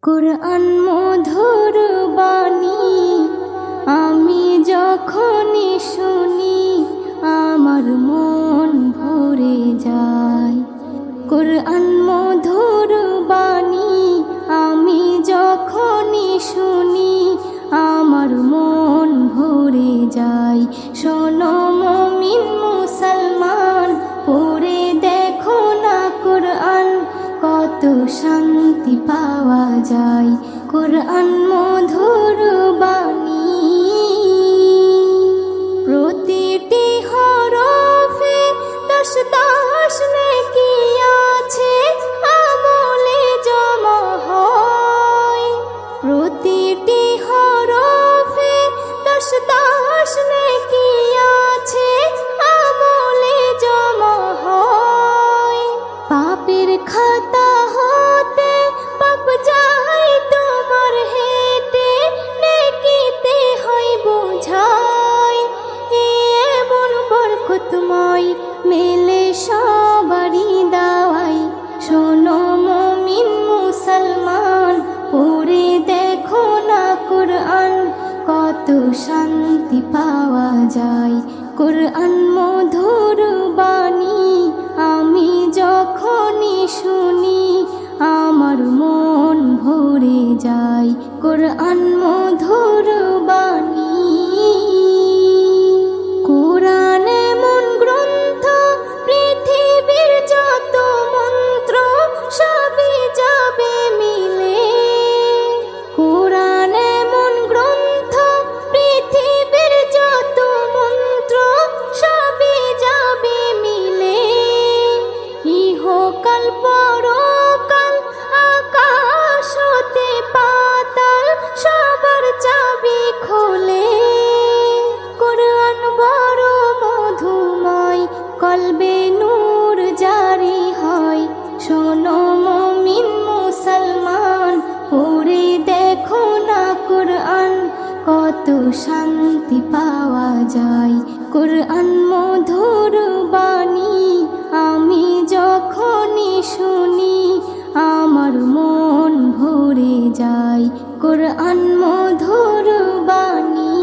কুরআন মধুর বাণী আমি যখনই শুনি আমার মন ভরে যায়। কুরআন মধুর বাণী আমি যখনই শুনি আমার মন ভরে যায়। শোনো মুমিন মুসলমান, পড়ে দেখো না কুরআন, কত শান্তি পাওয়া যায়। কুরআন মধুর বাণী প্রতিটি হরফে 10 নেকি আছে, আমলে জমা হয়। প্রতিটি হরফে 10 নেকি আছে, আমলে জমা হয়। পাপের খাতা হতে পাপ যায় তোমার হেঁটে, নেকিতে হয় বোঝাই। এমন বরকতময় মেলে সবারই দাওয়াই। শোনো মুমিন মুসলমান, পড়ে দেখো না কুরআন, কত শান্তি পাওয়া যায়। কুরআন মধুর বাণী আমি যখনই শুনি আমার মন ভরে যায়। কুরআন মধুর বাণী কুরআন এমন গ্রন্থ, পৃথিবীর যত মন্ত্র সবই যাবে মিলে। কুরআন এমন গ্রন্থ, পৃথিবীর যত মন্ত্র সবই যাবে মিলে। ইহকাল পরকাল আকাশ হতে পাতাল সবার চাবি খোলে। কুরআন বড় মধুময়, কলবে নূর জারি হয়। শোনো মুমিন মুসলমান, পড়ে দেখো না কুরআন, কত শান্তি পাওয়া যায়। কুরআন মধুর বাণী আমি যখনই শুনি আমার মন ভরে যায়। কুরআন মধুর বাণী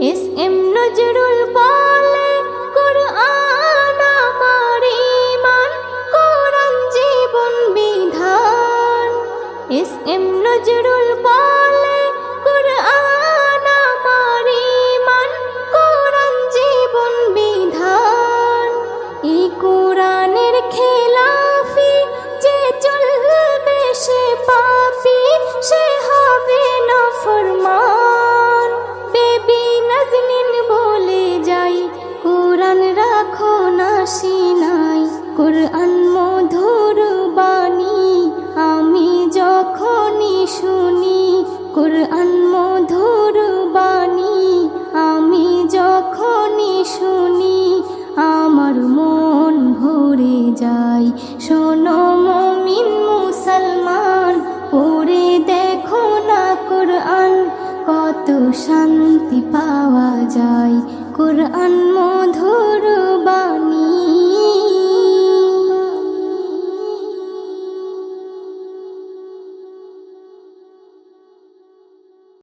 এস.এম. নজরুল বলে, কুরআন আমার ঈমান, কুরআন জীবন বিধান। এস.এম. নজরুল বলে, কুরআন আমার ঈমান, কুরআন জীবন বিধান। এই কুরআনের খেলাফি যে চলবে সে পাপী, সে হবে নাফরমান। বেবি নাজনীন বলে যাই, কুরআন রাখো না সিনাই। কুরআন মধুর বাণী আমি যখনই শুনি, কুরআন মধুর বাণী আমি যখনই শুনি আমার মন ভরে যায়। শোনো মুমিন মুসলমান, পড়ে দেখো না কুরআন, কত শান্তি পাওয়া যায়। কুরআন মধুর